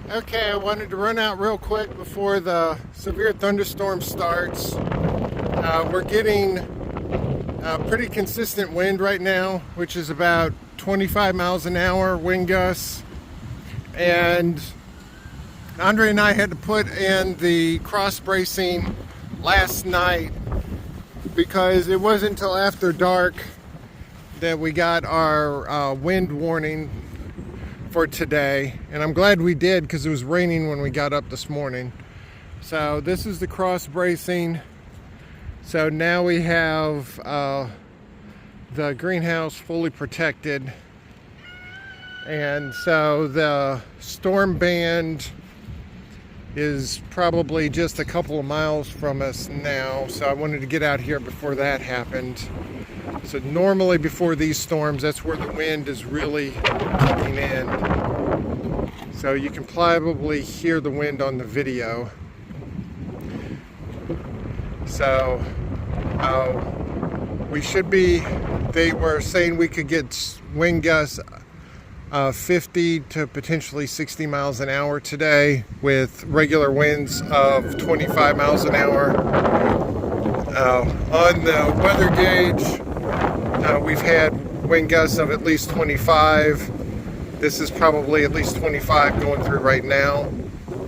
Okay, I wanted to run out real quick before the severe thunderstorm starts. We're getting pretty consistent wind right now, which is about 25 miles an hour wind gusts. And Andre and I had to put in the cross bracing last night because it wasn't until after dark that we got our wind warning for today, and I'm glad we did because it was raining when we got up this morning. So this is the cross bracing. So now we have the greenhouse fully protected, and so the storm band is probably just a couple of miles from us now, so I wanted to get out here before that happened. So normally before these storms, that's where the wind is really kicking in. So you can probably hear the wind on the video. So we should be, they were saying we could get wind gusts 50 to potentially 60 miles an hour today with regular winds of 25 miles an hour. On the weather gauge, we've had wind gusts of at least 25. This is probably at least 25 going through right now.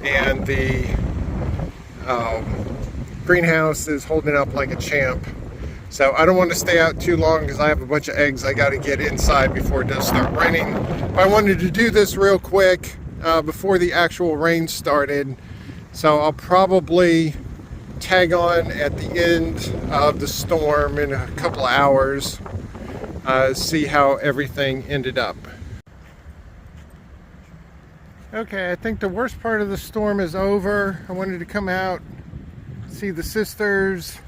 And the greenhouse is holding up like a champ. So I don't want to stay out too long because I have a bunch of eggs I got to get inside before it does start raining. But I wanted to do this real quick before the actual rain started. So I'll probably tag on at the end of the storm in a couple of hours, see how everything ended up. Okay, I think the worst part of the storm is over. I wanted to come out, see the sisters,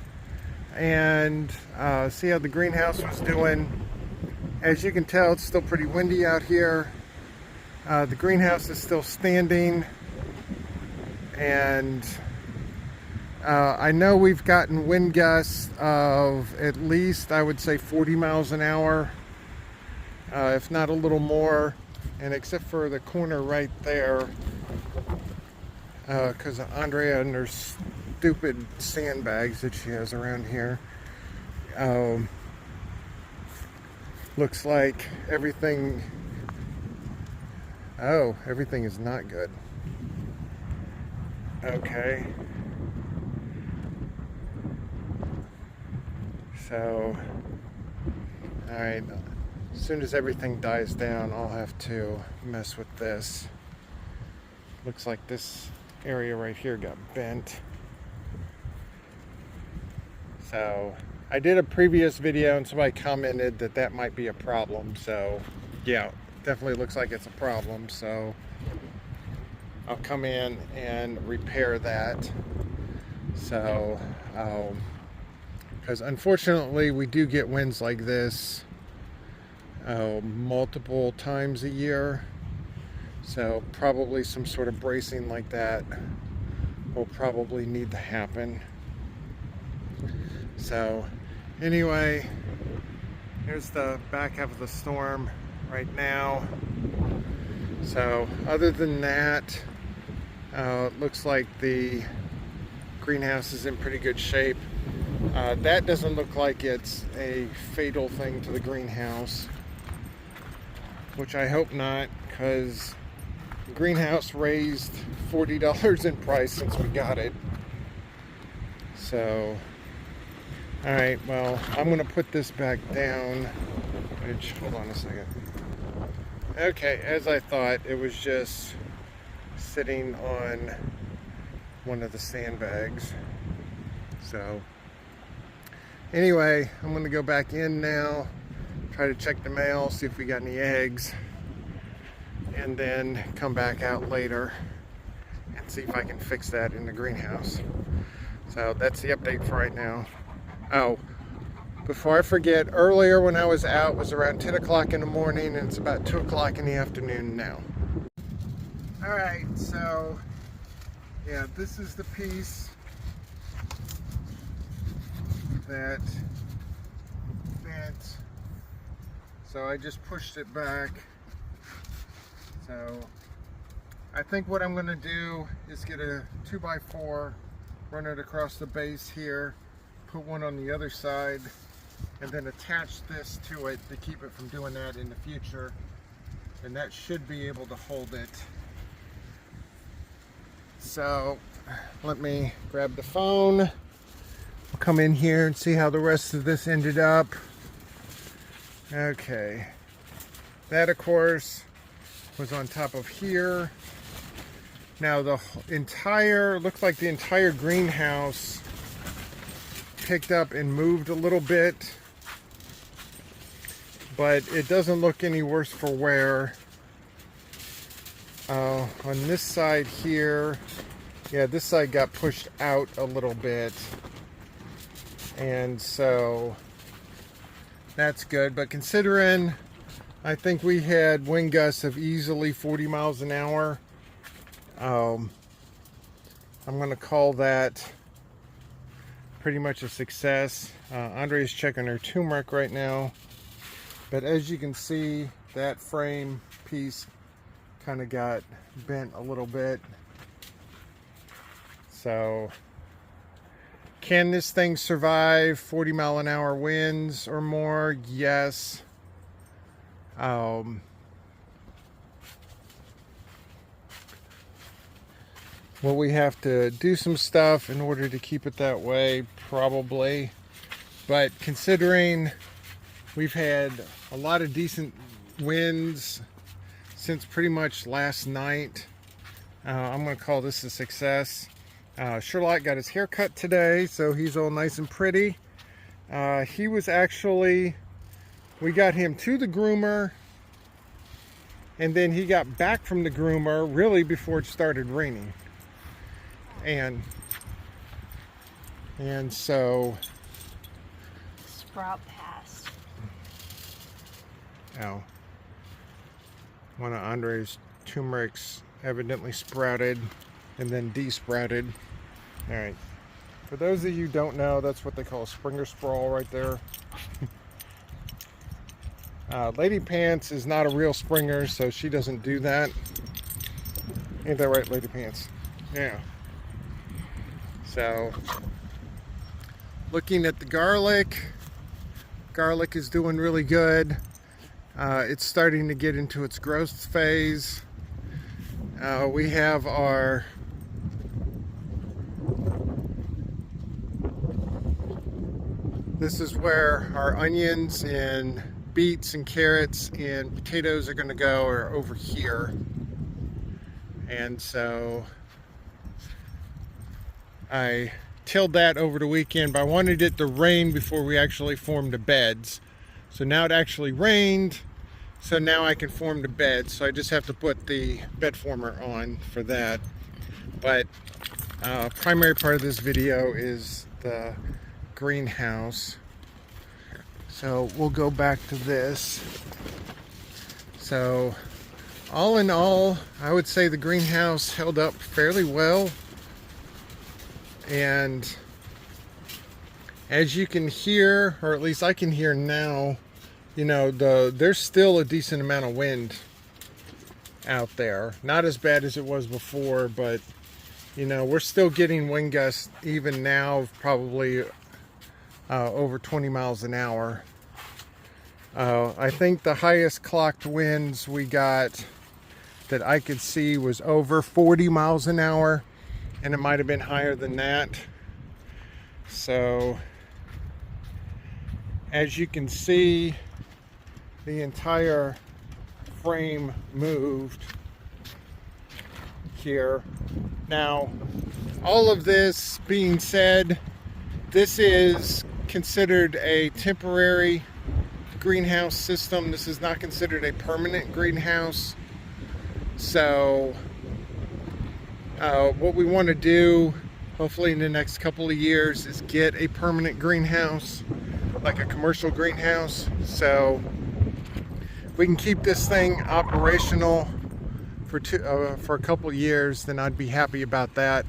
and see how the greenhouse was doing. As you can tell, it's still pretty windy out here. The greenhouse is still standing, and I know we've gotten wind gusts of at least, I would say, 40 miles an hour, if not a little more. And except for the corner right there, because Andrea and her stupid sandbags that she has around here, looks like everything, everything is not good. Okay. So, alright, as soon as everything dies down, I'll have to mess with this. Looks like this area right here got bent. So, I did a previous video and somebody commented that that might be a problem. So, yeah, definitely looks like it's a problem. So, I'll come in and repair that. So, because unfortunately we do get winds like this multiple times a year, so probably some sort of bracing like that will probably need to happen. So anyway, here's the back half of the storm right now. So other than that, it looks like the greenhouse is in pretty good shape. That doesn't look like it's a fatal thing to the greenhouse, which I hope not, because the greenhouse raised $40 in price since we got it. So, alright, well, I'm going to put this back down, which, hold on a second. Okay, as I thought, it was just sitting on one of the sandbags. So, anyway, I'm going to go back in now, try to check the mail, see if we got any eggs, and then come back out later and see if I can fix that in the greenhouse. So that's the update for right now. Oh, before I forget, earlier when I was out was around 10 o'clock in the morning, and it's about 2 o'clock in the afternoon now. Alright, so yeah, this is the piece that bent, so I just pushed it back. So I think what I'm going to do is get a 2x4, run it across the base here, put one on the other side, and then attach this to it to keep it from doing that in the future. And that should be able to hold it. So let me grab the phone. I'll come in here and see how the rest of this ended up. Okay. That, of course, was on top of here. Now the entire, looks like the entire greenhouse picked up and moved a little bit, but it doesn't look any worse for wear. On this side here, yeah, this side got pushed out a little bit, and so that's good. But considering I think we had wind gusts of easily 40 miles an hour, I'm going to call that pretty much a success. Andre's checking her turmeric right now, but as you can see, that frame piece kind of got bent a little bit. So can this thing survive 40 mile an hour winds or more? Yes. Will we have to do some stuff in order to keep it that way? Probably. But considering we've had a lot of decent winds since pretty much last night, I'm going to call this a success. Sherlock got his hair cut today, so he's all nice and pretty. He was actually, we got him to the groomer, and then he got back from the groomer really before it started raining. And so sprout passed. Oh, one of Andre's turmerics evidently sprouted and then de-sprouted. All right, for those of you who don't know, that's what they call a springer sprawl right there. Lady Pants is not a real springer, so she doesn't do that. Ain't that right, Lady Pants? Yeah. So, looking at the garlic is doing really good. It's starting to get into its growth phase. We have our this is where our onions and beets and carrots and potatoes are going to go, are over here. And so I tilled that over the weekend, but I wanted it to rain before we actually formed the beds. So now it actually rained, so now I can form the beds. So I just have to put the bed former on for that. But primary part of this video is the greenhouse. So we'll go back to this. So all in all, I would say the greenhouse held up fairly well. And as you can hear, or at least I can hear now, you know, there's still a decent amount of wind out there. Not as bad as it was before, but you know, we're still getting wind gusts even now of probably over 20 miles an hour. I think the highest clocked winds we got that I could see was over 40 miles an hour, and it might have been higher than that. So as you can see, the entire frame moved here. Now, all of this being said, this is considered a temporary greenhouse system. This is not considered a permanent greenhouse. So what we want to do, hopefully in the next couple of years, is get a permanent greenhouse, like a commercial greenhouse, so we can keep this thing operational for a couple of years. Then I'd be happy about that.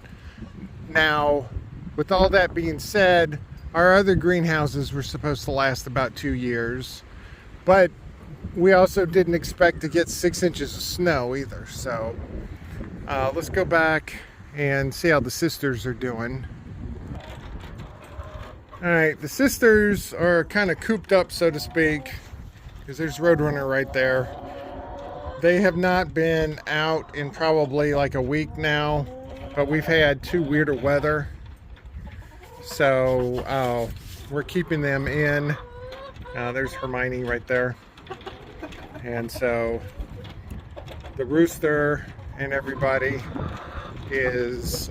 Now, with all that being said, our other greenhouses were supposed to last about 2 years, but we also didn't expect to get 6 inches of snow either. So Let's go back and see how the sisters are doing. All right, the sisters are kind of cooped up, so to speak, because there's Roadrunner right there. They have not been out in probably like a week now, but we've had too weirder weather. So we're keeping them in. There's Hermione right there. And so the rooster and everybody is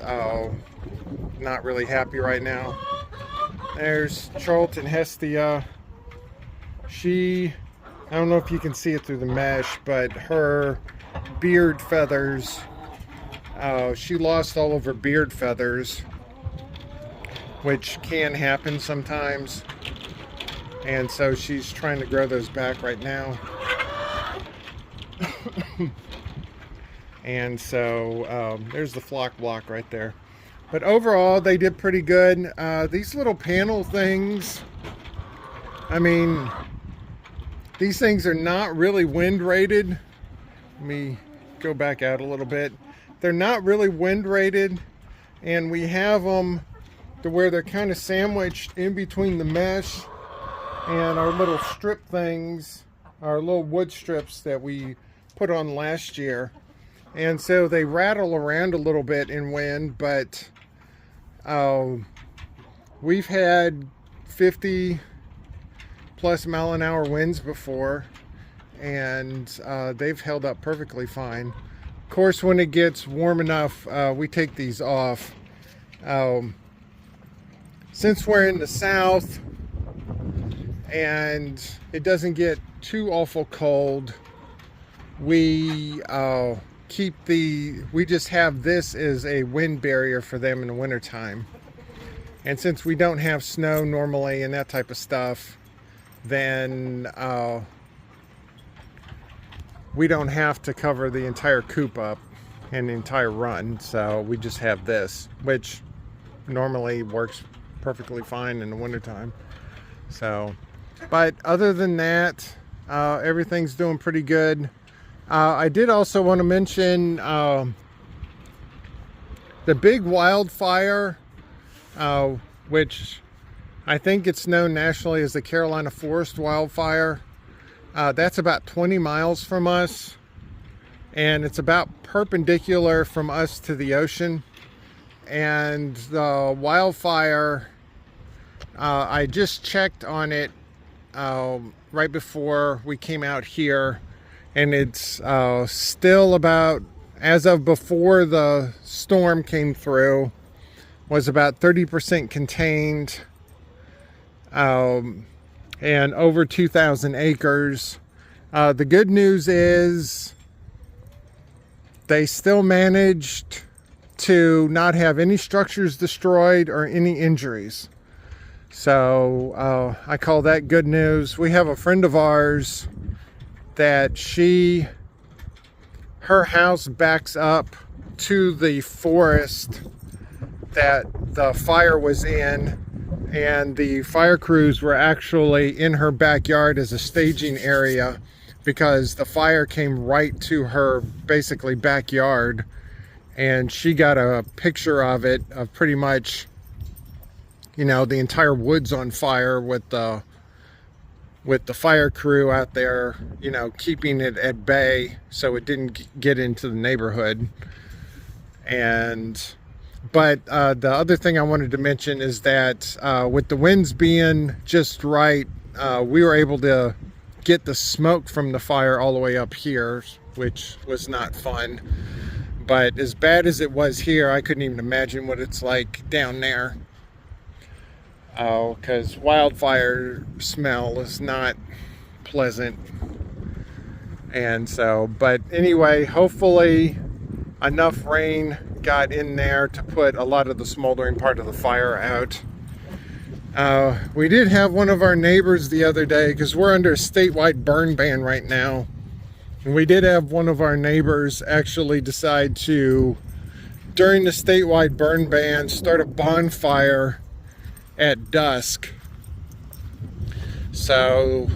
not really happy right now. There's Charlton Hestia. I don't know if you can see it through the mesh, but her beard feathers, she lost all of her beard feathers, which can happen sometimes. And so she's trying to grow those back right now. And so there's the flock block right there. But overall, they did pretty good. These little panel things, I mean, these things are not really wind rated. Let me go back out a little bit. They're not really wind rated, and we have them to where they're kind of sandwiched in between the mesh and our little strip things, our little wood strips that we put on last year. And so they rattle around a little bit in wind, but we've had 50 plus mile an hour winds before, and they've held up perfectly fine. Of course, when it gets warm enough, we take these off. Since we're in the south and it doesn't get too awful cold, we just have this as a wind barrier for them in the wintertime. And since we don't have snow normally and that type of stuff, then we don't have to cover the entire coop up and the entire run. So we just have this, which normally works perfectly fine in the wintertime. So, but other than that, everything's doing pretty good. I did also want to mention the big wildfire, which I think it's known nationally as the Carolina Forest Wildfire. That's about 20 miles from us, and it's about perpendicular from us to the ocean. And the wildfire, I just checked on it right before we came out here, and it's still about, as of before the storm came through, was about 30% contained, and over 2,000 acres. The good news is they still managed to not have any structures destroyed or any injuries. So I call that good news. We have a friend of ours that her house backs up to the forest that the fire was in, and the fire crews were actually in her backyard as a staging area because the fire came right to her basically backyard, and she got a picture of it, of pretty much, you know, the entire woods on fire with the fire crew out there, you know, keeping it at bay so it didn't get into the neighborhood. But the other thing I wanted to mention is that with the winds being just right, we were able to get the smoke from the fire all the way up here, which was not fun. But as bad as it was here, I couldn't even imagine what it's like down there. Because wildfire smell is not pleasant. And so, but anyway, hopefully enough rain got in there to put a lot of the smoldering part of the fire out. We did have one of our neighbors the other day, because we're under a statewide burn ban right now. And we did have one of our neighbors actually decide to, during the statewide burn ban, start a bonfire at dusk. So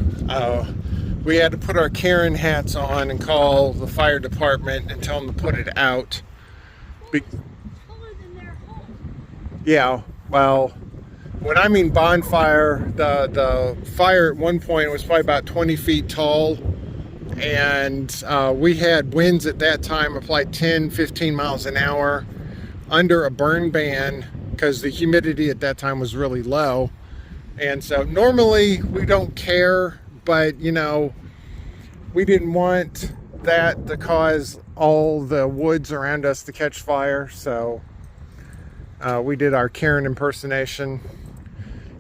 we had to put our Karen hats on and call the fire department and tell them to put it out. Yeah, well, when I mean bonfire, the fire at one point was probably about 20 feet tall, and we had winds at that time of like 10, 15 miles an hour under a burn ban because the humidity at that time was really low. And so normally we don't care, but you know, we didn't want that to cause all the woods around us to catch fire, so we did our Karen impersonation.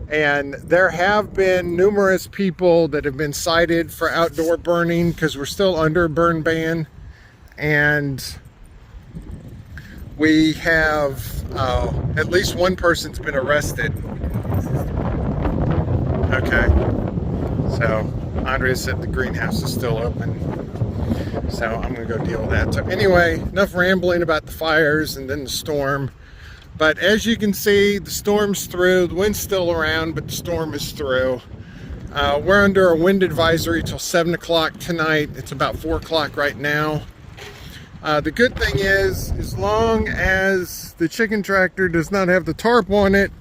And there have been numerous people that have been cited for outdoor burning because we're still under a burn ban. And we have at least one person's been arrested. Okay, so Andrea said the greenhouse is still open, so I'm gonna go deal with that. So anyway, enough rambling about the fires and then the storm. But as you can see, the storm's through. The wind's still around, but the storm is through. We're under a wind advisory till 7 o'clock tonight. It's about 4 o'clock right now. The good thing is, as long as the chicken tractor does not have the tarp on it,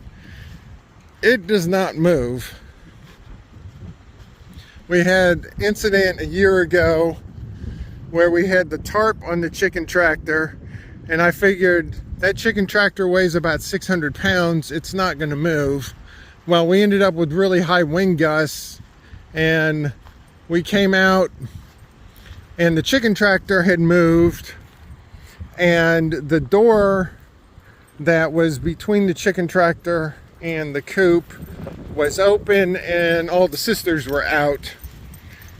it does not move. We had an incident a year ago where we had the tarp on the chicken tractor, and I figured that chicken tractor weighs about 600 pounds. It's not going to move. Well, we ended up with really high wind gusts, and we came out and the chicken tractor had moved, and the door that was between the chicken tractor and the coop was open, and all the sisters were out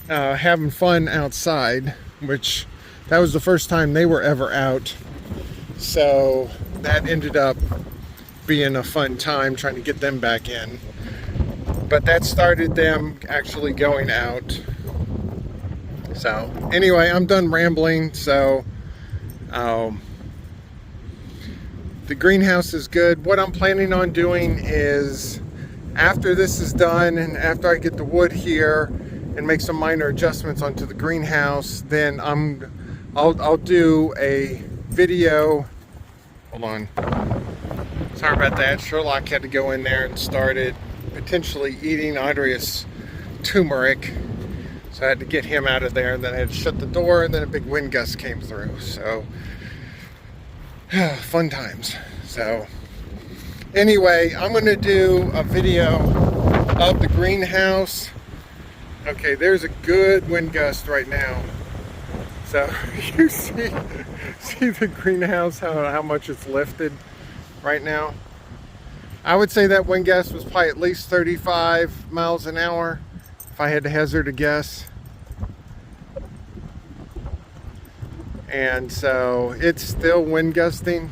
having fun outside, which that was the first time they were ever out. So that ended up being a fun time trying to get them back in. But that started them actually going out. So anyway, I'm done rambling. So the greenhouse is good. What I'm planning on doing is, after this is done and after I get the wood here and make some minor adjustments onto the greenhouse, then I'll do a video. Hold on. Sorry about that. Sherlock had to go in there and started potentially eating Andrea's turmeric. So I had to get him out of there, and then I had to shut the door, and then a big wind gust came through. So fun times. So anyway, I'm going to do a video of the greenhouse. Okay, there's a good wind gust right now. So you see the greenhouse, how much it's lifted right now. I would say that wind gust was probably at least 35 miles an hour if I had to hazard a guess. And so it's still wind gusting.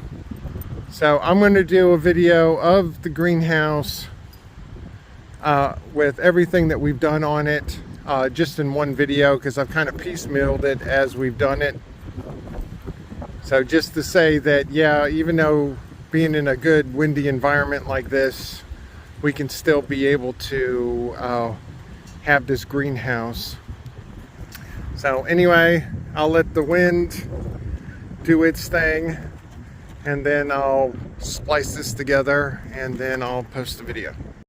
So I'm going to do a video of the greenhouse with everything that we've done on it, just in one video, because I've kind of piecemealed it as we've done it. So just to say that, yeah, even though being in a good windy environment like this, we can still be able to have this greenhouse. So anyway, I'll let the wind do its thing, and then I'll splice this together, and then I'll post the video.